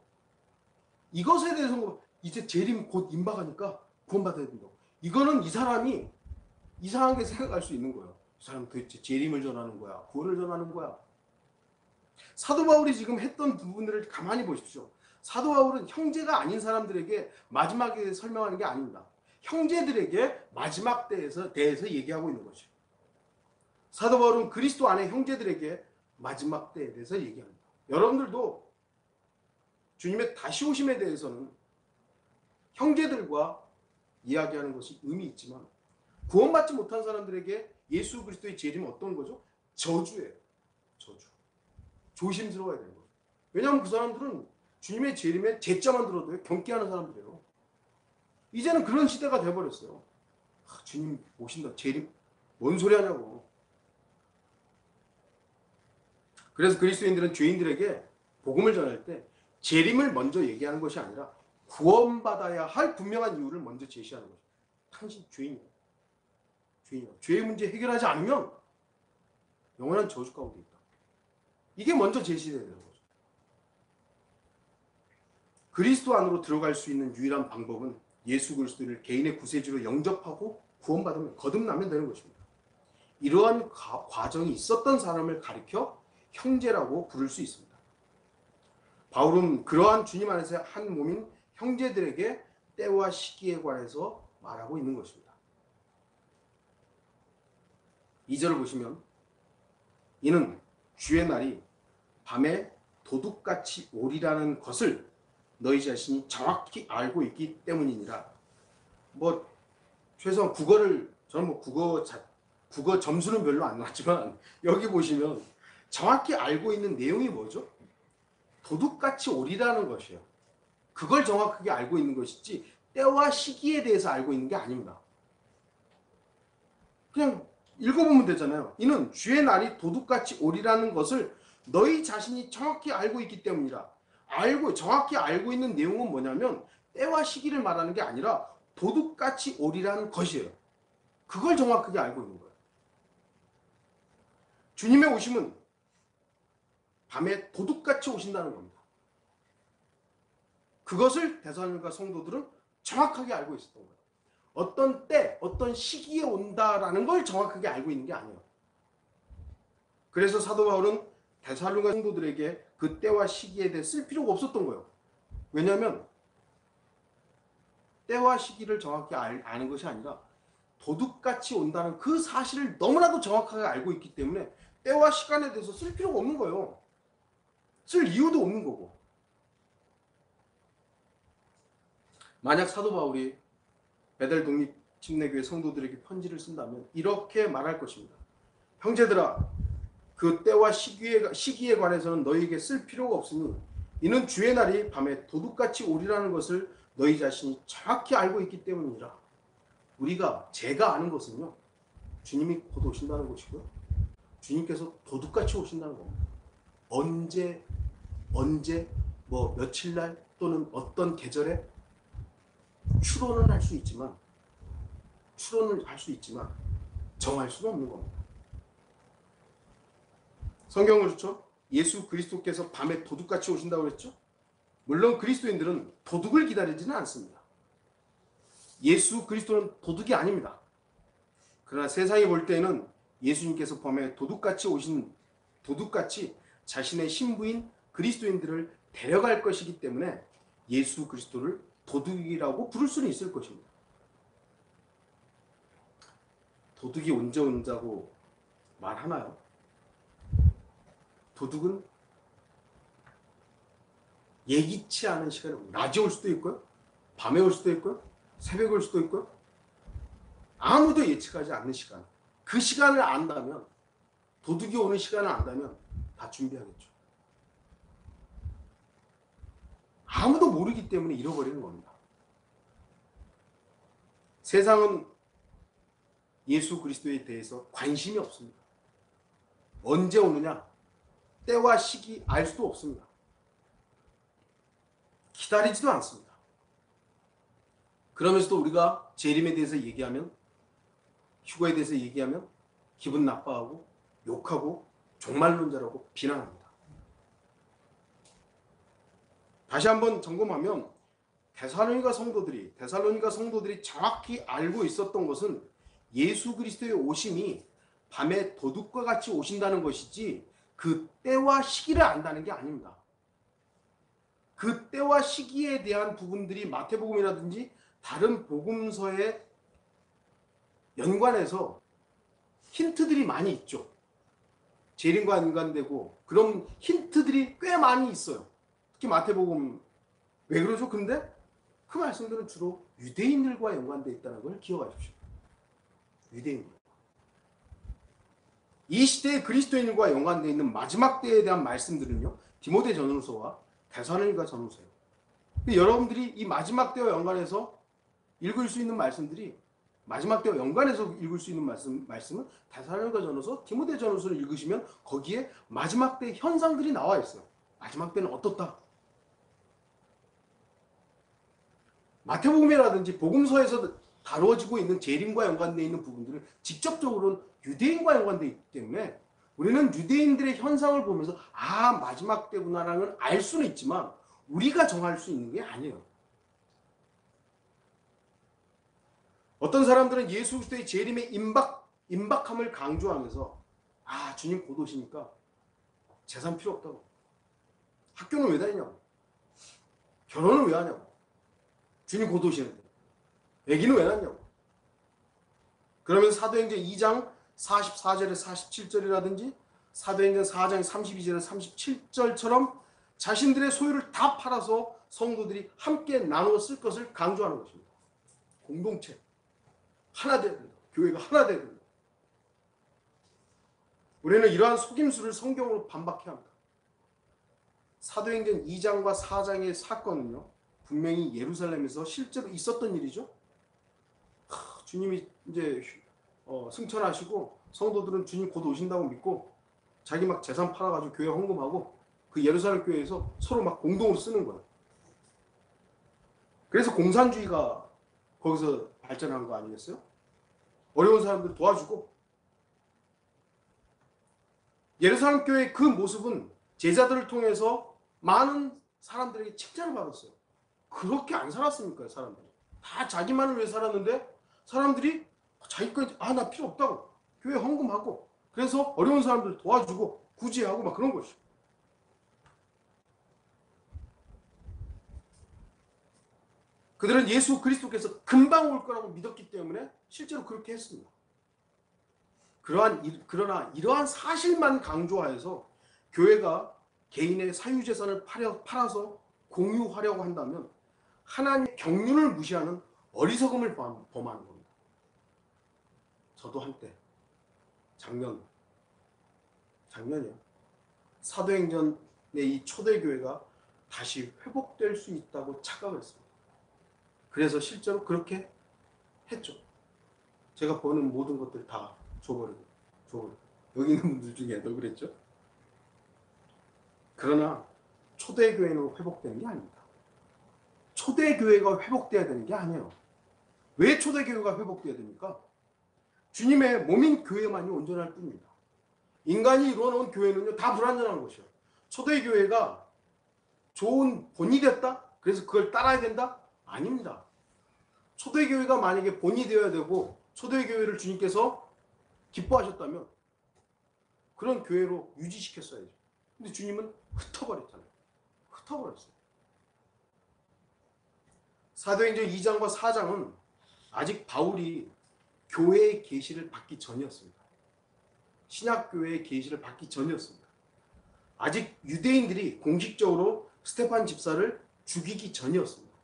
이것에 대해서 이제 재림 곧 임박하니까 구원받아야 된다고. 이거는 이 사람이 이상하게 생각할 수 있는 거예요. 이 사람 도대체 재림을 전하는 거야? 구원을 전하는 거야? 사도 바울이 지금 했던 부분들을 가만히 보십시오. 사도 바울은 형제가 아닌 사람들에게 마지막에 설명하는 게 아닙니다. 형제들에게 마지막 대해서 얘기하고 있는 것이죠. 사도 바울은 그리스도 안에 형제들에게 마지막 때에 대해서 얘기합니다. 여러분들도 주님의 다시 오심에 대해서는 형제들과 이야기하는 것이 의미 있지만 구원받지 못한 사람들에게 예수 그리스도의 재림은 어떤 거죠? 저주예요. 저주. 조심스러워야 되는 거죠. 왜냐하면 그 사람들은 주님의 재림에 제자만 들어도 경계하는 사람들이에요. 이제는 그런 시대가 돼버렸어요. 주님 오신다. 재림. 뭔 소리 하냐고. 그래서 그리스도인들은 죄인들에게 복음을 전할 때 재림을 먼저 얘기하는 것이 아니라 구원받아야 할 분명한 이유를 먼저 제시하는 거죠. 당신 죄인이야. 죄인이야. 죄의 문제 해결하지 않으면 영원한 저주 가운데 있다. 이게 먼저 제시되는 거죠. 그리스도 안으로 들어갈 수 있는 유일한 방법은 예수 그리스도를 개인의 구세주로 영접하고 구원받으면 거듭나면 되는 것입니다. 이러한 과정이 있었던 사람을 가리켜 형제라고 부를 수 있습니다. 바울은 그러한 주님 안에서 한 몸인 형제들에게 때와 시기에 관해서 말하고 있는 것입니다. 2절을 보시면 이는 주의 날이 밤에 도둑같이 오리라는 것을 너희 자신이 정확히 알고 있기 때문이니라. 최소한 저는 국어 점수는 별로 안 나왔지만 여기 보시면 정확히 알고 있는 내용이 뭐죠? 도둑같이 오리라는 것이에요. 그걸 정확하게 알고 있는 것이지 때와 시기에 대해서 알고 있는 게 아닙니다. 그냥 읽어보면 되잖아요. 이는 주의 날이 도둑같이 오리라는 것을 너희 자신이 정확히 알고 있기 때문이라. 정확히 알고 있는 내용은 뭐냐면 때와 시기를 말하는 게 아니라 도둑같이 오리라는 것이에요. 그걸 정확하게 알고 있는 거예요. 주님의 오심은 밤에 도둑같이 오신다는 겁니다. 그것을 데살로니가 성도들은 정확하게 알고 있었던 거예요. 어떤 때, 어떤 시기에 온다라는 걸 정확하게 알고 있는 게 아니에요. 그래서 사도 바울은 데살로니가 성도들에게 그 때와 시기에 대해 쓸 필요가 없었던 거예요. 왜냐하면 때와 시기를 정확히 아는 것이 아니라 도둑같이 온다는 그 사실을 너무나도 정확하게 알고 있기 때문에 때와 시간에 대해서 쓸 필요가 없는 거예요. 쓸 이유도 없는 거고. 만약 사도 바울이 베델 독립침례교회 성도들에게 편지를 쓴다면 이렇게 말할 것입니다. 형제들아, 그 때와 시기에 관해서는 너희에게 쓸 필요가 없으니 이는 주의 날이 밤에 도둑같이 오리라는 것을 너희 자신이 정확히 알고 있기 때문이라. 제가 아는 것은요, 주님이 곧 오신다는 것이고요, 주님께서 도둑같이 오신다는 겁니다. 언제, 며칠 날 또는 어떤 계절에 추론을 할 수 있지만 정할 수는 없는 겁니다. 성경은 그렇죠? 예수 그리스도께서 밤에 도둑같이 오신다고 그랬죠? 물론 그리스도인들은 도둑을 기다리지는 않습니다. 예수 그리스도는 도둑이 아닙니다. 그러나 세상이 볼 때는 예수님께서 밤에 도둑같이 자신의 신부인 그리스도인들을 데려갈 것이기 때문에 예수 그리스도를 도둑이라고 부를 수는 있을 것입니다. 도둑이 언제 온다고 말하나요? 도둑은 예기치 않은 시간에 낮에 올 수도 있고요, 밤에 올 수도 있고요, 새벽에 올 수도 있고요. 아무도 예측하지 않는 시간. 그 시간을 안다면, 도둑이 오는 시간을 안다면 다 준비하겠죠. 아무도 모르기 때문에 잃어버리는 겁니다. 세상은 예수 그리스도에 대해서 관심이 없습니다. 언제 오느냐, 때와 시기 알 수도 없습니다. 기다리지도 않습니다. 그러면서도 우리가 재림에 대해서 얘기하면, 휴거에 대해서 얘기하면 기분 나빠하고 욕하고 종말론자라고 비난합니다. 다시 한번 점검하면 데살로니가 성도들이 정확히 알고 있었던 것은 예수 그리스도의 오심이 밤에 도둑과 같이 오신다는 것이지 그 때와 시기를 안다는 게 아닙니다. 그 때와 시기에 대한 부분들이 마태복음이라든지 다른 복음서에 연관해서 힌트들이 많이 있죠. 재림과 연관되고 그런 힌트들이 꽤 많이 있어요. 특히 마태복음. 왜 그러죠? 근데 그 말씀들은 주로 유대인들과 연관되어 있다는 걸 기억하십시오. 유대인들. 이 시대의 그리스도인과 연관되어 있는 마지막 때에 대한 말씀들은요, 디모데전후서와 데살로니가 전후서예요. 여러분들이 이 마지막 때와 연관해서 읽을 수 있는 말씀들이, 마지막 때와 연관해서 읽을 수 있는 말씀은 데살로니가 전후서, 디모데전후서를 읽으시면 거기에 마지막 때 현상들이 나와 있어요. 마지막 때는 어떻다. 마태복음이라든지 복음서에서 다루어지고 있는 재림과 연관되어 있는 부분들은 직접적으로는 유대인과 연관되어 있기 때문에 우리는 유대인들의 현상을 보면서 마지막 때구나라는 알 수는 있지만 우리가 정할 수 있는 게 아니에요. 어떤 사람들은 예수 그리스도의 재림의 임박함을 강조하면서 주님 곧 오시니까 재산 필요 없다고, 학교는 왜 다니냐고. 결혼은 왜 하냐고. 주님 곧 오시는데. 애기는 왜 낳냐고. 그러면 사도행전 2장 44절에 47절이라든지 사도행전 4장 32절에 37절처럼 자신들의 소유를 다 팔아서 성도들이 함께 나누어 쓸 것을 강조하는 것입니다. 공동체. 하나 되어야 된다. 교회가 하나 되어야 된다. 우리는 이러한 속임수를 성경으로 반박해야 합니다. 사도행전 2장과 4장의 사건은요, 분명히 예루살렘에서 실제로 있었던 일이죠. 주님이 이제 승천하시고 성도들은 주님 곧 오신다고 믿고 자기 막 재산 팔아가지고 교회 헌금하고 그 예루살렘 교회에서 서로 막 공동으로 쓰는 거예요. 그래서 공산주의가 거기서 발전한 거 아니겠어요? 어려운 사람들 도와주고. 예루살렘 교회의 그 모습은 제자들을 통해서 많은 사람들에게 칭찬을 받았어요. 그렇게 안 살았습니까, 사람들이? 다 자기만을 위해 살았는데 사람들이 자기 거 나 필요 없다고 교회 헌금하고 그래서 어려운 사람들 도와주고 구제하고 막 그런 것이죠. 그들은 예수 그리스도께서 금방 올 거라고 믿었기 때문에 실제로 그렇게 했습니다. 그러나 이러한 사실만 강조하여서 교회가 개인의 사유재산을 팔아서 공유하려고 한다면 하나님의 경륜을 무시하는 어리석음을 범하는 겁니다. 저도 한때 작년이요. 사도행전의 이 초대교회가 다시 회복될 수 있다고 착각을 했습니다. 그래서 실제로 그렇게 했죠. 제가 버는 모든 것들 다 줘버리고. 여기 있는 분들 중에도 그랬죠. 그러나 초대교회는 회복되는 게 아닙니다. 초대교회가 회복돼야 되는 게 아니에요. 왜 초대교회가 회복돼야 됩니까? 주님의 몸인 교회만이 온전할 뿐입니다. 인간이 이루어놓은 교회는요, 다 불완전한 것이에요. 초대교회가 좋은 본이 됐다? 그래서 그걸 따라야 된다? 아닙니다. 초대교회가 만약에 본이 되어야 되고 초대교회를 주님께서 기뻐하셨다면 그런 교회로 유지시켰어야죠. 근데 주님은 흩어버렸잖아요. 흩어버렸어요. 사도행전 2장과 4장은 아직 바울이 교회의 계시를 받기 전이었습니다. 신약교회의 계시를 받기 전이었습니다. 아직 유대인들이 공식적으로 스테판 집사를 죽이기 전이었습니다.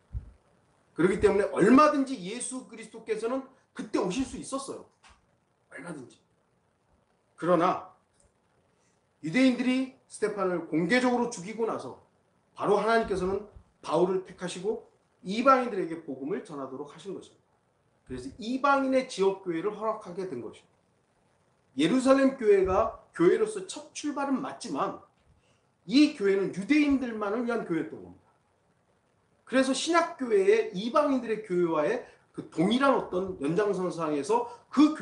그렇기 때문에 얼마든지 예수 그리스도께서는 그때 오실 수 있었어요. 얼마든지. 그러나 유대인들이 스테판을 공개적으로 죽이고 나서 바로 하나님께서는 바울을 택하시고 이방인들에게 복음을 전하도록 하신 것입니다. 그래서 이방인의 지역교회를 허락하게 된 것입니다. 예루살렘 교회가 교회로서 첫 출발은 맞지만 이 교회는 유대인들만을 위한 교회였던 겁니다. 그래서 신약교회의 이방인들의 교회와의 그 동일한 어떤 연장선상에서 그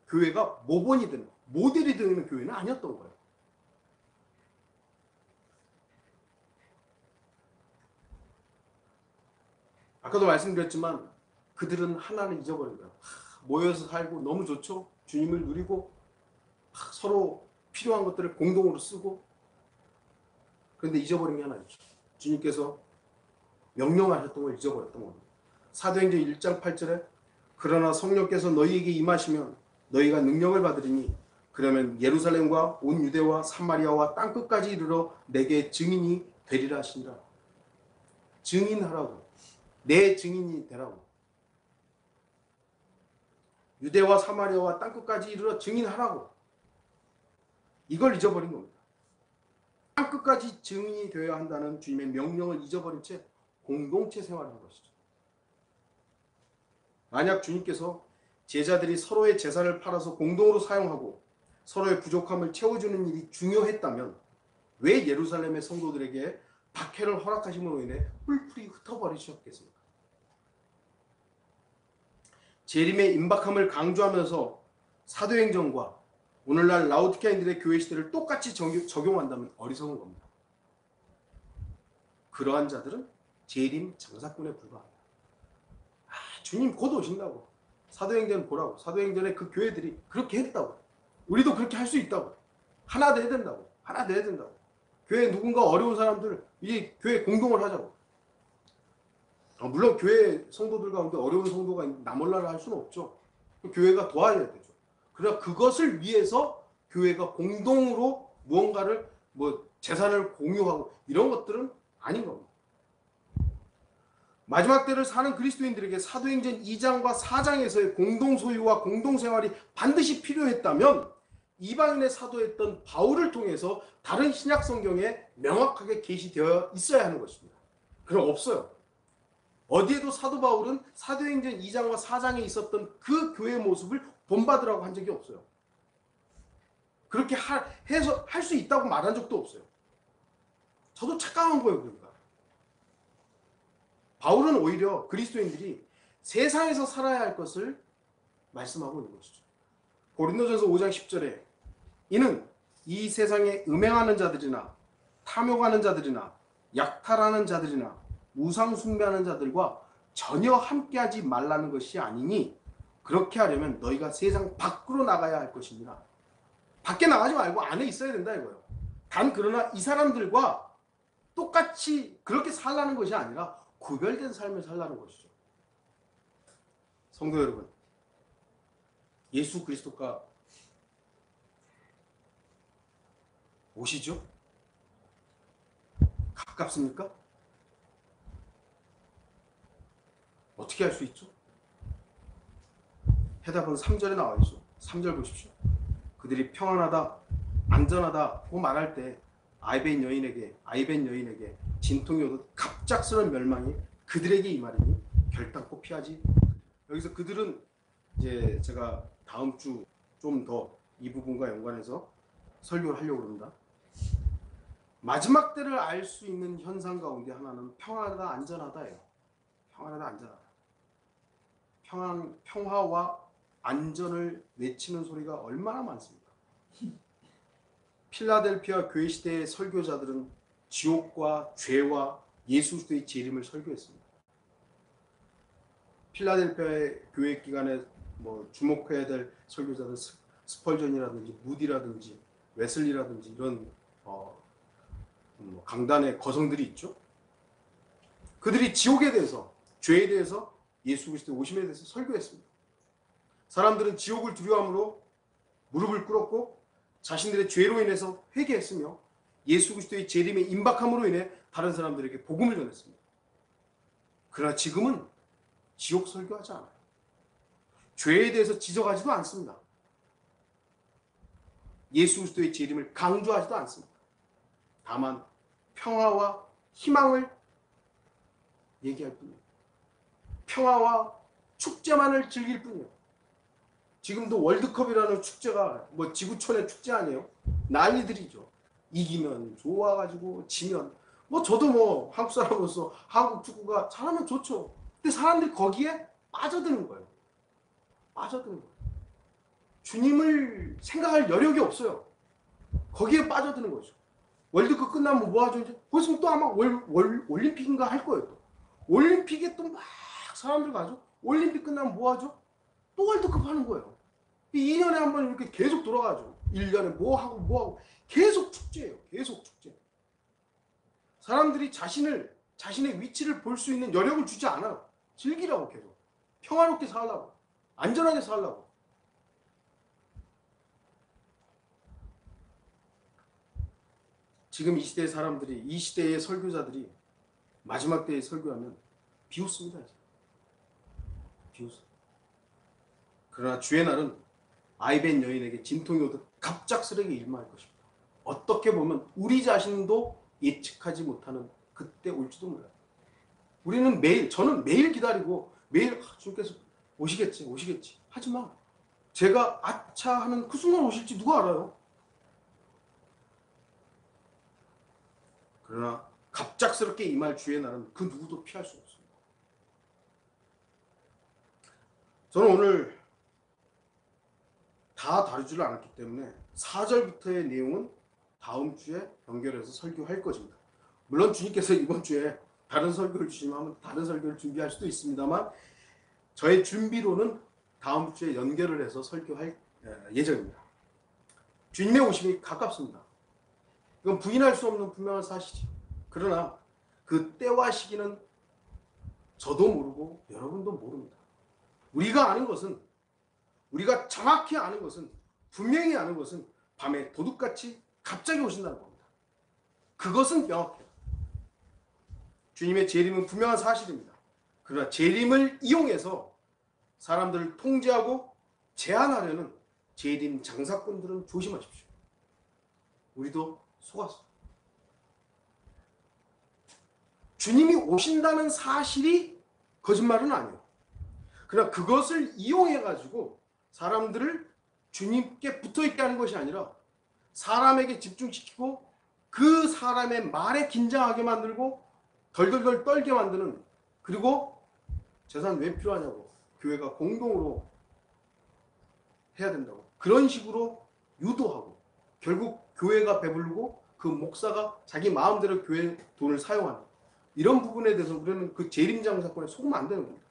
교회가 모본이 되는, 모델이 되는 교회는 아니었던 거예요. 아까도 말씀드렸지만 그들은 하나를 잊어버린 거예요. 모여서 살고 너무 좋죠. 주님을 누리고 서로 필요한 것들을 공동으로 쓰고. 그런데 잊어버린 게 하나 있죠. 주님께서 명령하셨던 걸 잊어버렸던 겁니다. 사도행전 1장 8절에 그러나 성령께서 너희에게 임하시면 너희가 능력을 받으리니 그러면 예루살렘과 온 유대와 사마리아와 땅끝까지 이르러 내게 증인이 되리라 하시니라. 증인하라고. 내 증인이 되라고. 유대와 사마리아와 땅끝까지 이르러 증인하라고. 이걸 잊어버린 겁니다. 땅끝까지 증인이 되어야 한다는 주님의 명령을 잊어버린 채 공동체 생활하는 것이죠. 만약 주님께서 제자들이 서로의 재산을 팔아서 공동으로 사용하고 서로의 부족함을 채워주는 일이 중요했다면 왜 예루살렘의 성도들에게 박해를 허락하심으로 인해 뿔뿔이 흩어버리셨겠습니까? 재림의 임박함을 강조하면서 사도행전과 오늘날 라오디게아인들의 교회 시대를 똑같이 적용한다면 어리석은 겁니다. 그러한 자들은 재림 장사꾼에 불과합니다. 주님 곧 오신다고. 사도행전 보라고. 사도행전에 그 교회들이 그렇게 했다고. 우리도 그렇게 할 수 있다고. 하나 돼야 된다고. 하나 돼야 된다고. 교회 누군가 어려운 사람들 이 교회 공동을 하자고. 물론 교회 성도들 가운데 어려운 성도가 나몰라라 할 수는 없죠. 교회가 도와야 되죠. 그러나 그것을 위해서 교회가 공동으로 무언가를 뭐 재산을 공유하고 이런 것들은 아닌 겁니다. 마지막 때를 사는 그리스도인들에게 사도행전 2장과 4장에서의 공동소유와 공동생활이 반드시 필요했다면 이방인의 사도였던 바울을 통해서 다른 신약 성경에 명확하게 계시되어 있어야 하는 것입니다. 그럼 없어요. 어디에도 사도 바울은 사도행전 2장과 4장에 있었던 그 교회의 모습을 본받으라고 한 적이 없어요. 그렇게 해서 할 수 있다고 말한 적도 없어요. 저도 착각한 거예요. 그러니까 바울은 오히려 그리스도인들이 세상에서 살아야 할 것을 말씀하고 있는 것이죠. 고린도전서 5장 10절에 이는 이 세상에 음행하는 자들이나 탐욕하는 자들이나 약탈하는 자들이나 우상 숭배하는 자들과 전혀 함께하지 말라는 것이 아니니 그렇게 하려면 너희가 세상 밖으로 나가야 할 것입니다. 밖에 나가지 말고 안에 있어야 된다 이거예요. 단 그러나 이 사람들과 똑같이 그렇게 살라는 것이 아니라 구별된 삶을 살라는 것이죠. 성도 여러분, 예수 그리스도가 오시죠? 가깝습니까? 어떻게 할 수 있죠? 해답은 3절에 나와 있죠. 3절 보십시오. 그들이 평안하다, 안전하다고 말할 때 아이벤 여인에게 진통이 오듯 갑작스러운 멸망이 그들에게 임하리니 결단코 피하지. 여기서 그들은 이제 제가 다음 주 좀 더 이 부분과 연관해서 설교를 하려고 합니다. 마지막 때를 알 수 있는 현상 가운데 하나는 평안하다, 안전하다예요. 평안하다, 안전하다. 평화와 안전을 외치는 소리가 얼마나 많습니까? 필라델피아 교회 시대의 설교자들은 지옥과 죄와 예수 그리스도의 재림을 설교했습니다. 필라델피아의 교회 기간에 뭐 주목해야 될 설교자들 스펄전이라든지 무디라든지 웨슬리라든지 이런 강단의 거성들이 있죠. 그들이 지옥에 대해서, 죄에 대해서, 예수 그리스도의 오심에 대해서 설교했습니다. 사람들은 지옥을 두려워함으로 무릎을 꿇었고 자신들의 죄로 인해서 회개했으며 예수 그리스도의 재림의 임박함으로 인해 다른 사람들에게 복음을 전했습니다. 그러나 지금은 지옥 설교하지 않아요. 죄에 대해서 지적하지도 않습니다. 예수 그리스도의 재림을 강조하지도 않습니다. 다만 평화와 희망을 얘기할 뿐이에요. 평화와 축제만을 즐길 뿐이에요. 지금도 월드컵이라는 축제가 뭐 지구촌의 축제 아니에요? 난리들이죠. 이기면 좋아가지고 지면 뭐 저도 뭐 한국 사람으로서 한국 축구가 잘하면 좋죠. 근데 사람들이 거기에 빠져드는 거예요. 빠져드는 거예요. 주님을 생각할 여력이 없어요. 거기에 빠져드는 거죠. 월드컵 끝나면 뭐 하죠? 이제 벌써 또 아마 올림픽인가 할 거예요. 또. 올림픽에 또 막 사람들 가죠. 올림픽 끝나면 뭐 하죠? 또 월드컵 하는 거예요. 2년에 한 번 이렇게 계속 돌아가죠. 1년에 뭐 하고 계속 축제예요. 계속 축제. 사람들이 자신의 위치를 볼 수 있는 여력을 주지 않아요. 즐기라고 계속. 평화롭게 살라고. 안전하게 살라고. 지금 이 시대의 사람들이, 이 시대의 설교자들이 마지막 때에 설교하면 비웃습니다. 비웃어. 그러나 주의 날은 아이벤 여인에게 진통이 오듯 갑작스레게 임할 것입니다. 어떻게 보면 우리 자신도 예측하지 못하는 그때 올지도 몰라요. 저는 매일 기다리고 매일 주님께서 오시겠지. 하지만 제가 아차 하는 그 순간 오실지 누가 알아요? 그러나 갑작스럽게 임할 주의 날은 그 누구도 피할 수 없습니다. 저는 오늘 다 다루지를 않았기 때문에 4절부터의 내용은 다음 주에 연결해서 설교할 것입니다. 물론 주님께서 이번 주에 다른 설교를 주시면 다른 설교를 준비할 수도 있습니다만 저의 준비로는 다음 주에 연결을 해서 설교할 예정입니다. 주님의 오심이 가깝습니다. 이건 부인할 수 없는 분명한 사실이죠. 그러나 그 때와 시기는 저도 모르고 여러분도 모릅니다. 우리가 아는 것은, 우리가 정확히 아는 것은, 분명히 아는 것은 밤에 도둑같이 갑자기 오신다는 겁니다. 그것은 명확해요. 주님의 재림은 분명한 사실입니다. 그러나 재림을 이용해서 사람들을 통제하고 제한하려는 재림 장사꾼들은 조심하십시오. 우리도 속았어. 주님이 오신다는 사실이 거짓말은 아니에요. 그러나 그것을 이용해가지고 사람들을 주님께 붙어있게 하는 것이 아니라 사람에게 집중시키고 그 사람의 말에 긴장하게 만들고 덜덜덜 떨게 만드는, 그리고 재산 왜 필요하냐고 교회가 공동으로 해야 된다고 그런 식으로 유도하고 결국 교회가 배부르고 그 목사가 자기 마음대로 교회 돈을 사용하는 이런 부분에 대해서 우리는 그 재림장 사건에 속으면 안 되는 겁니다.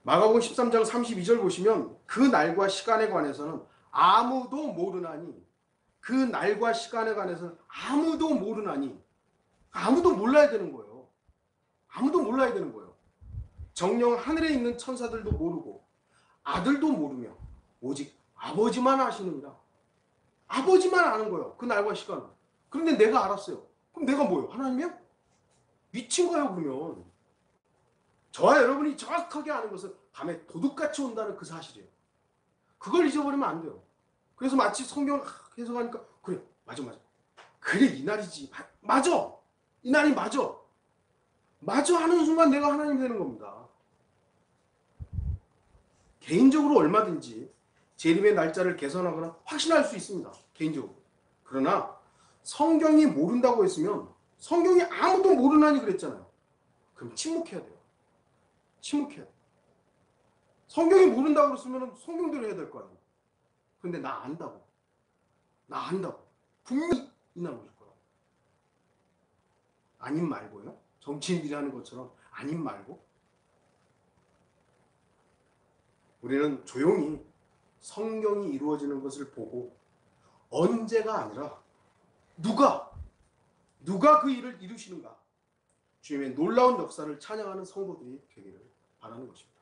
마가복음 13장 32절 보시면 그 날과 시간에 관해서는 아무도 모르나니, 그 날과 시간에 관해서는 아무도 모르나니, 아무도 몰라야 되는 거예요. 아무도 몰라야 되는 거예요. 정녕 하늘에 있는 천사들도 모르고 아들도 모르며 오직 아버지만 아시느니라. 아버지만 아는 거예요. 그 날과 시간은. 그런데 내가 알았어요. 그럼 내가 뭐예요? 하나님이요? 미친 거예요 그러면. 저와 여러분이 정확하게 아는 것은 밤에 도둑같이 온다는 그 사실이에요. 그걸 잊어버리면 안 돼요. 그래서 마치 성경 해석하니까 그래 맞아 그래 이 날이지 맞아 이 날이 맞아 하는 순간 내가 하나님 되는 겁니다. 개인적으로 얼마든지 재림의 날짜를 개선하거나 확신할 수 있습니다. 개인적으로. 그러나 성경이 모른다고 했으면 성경이 아무도 모르나니 그랬잖아요. 그럼 침묵해야 돼요. 침묵해야 돼요. 성경이 모른다고 그랬으면 성경대로 해야 될 거 아니에요. 근데 나 안다고. 분명히 이날 오실 거라고. 아님 말고요. 정치인들이 하는 것처럼 아님 말고. 우리는 조용히 성경이 이루어지는 것을 보고 언제가 아니라 누가 그 일을 이루시는가, 주님의 놀라운 역사를 찬양하는 성도들이 되기를 바라는 것입니다.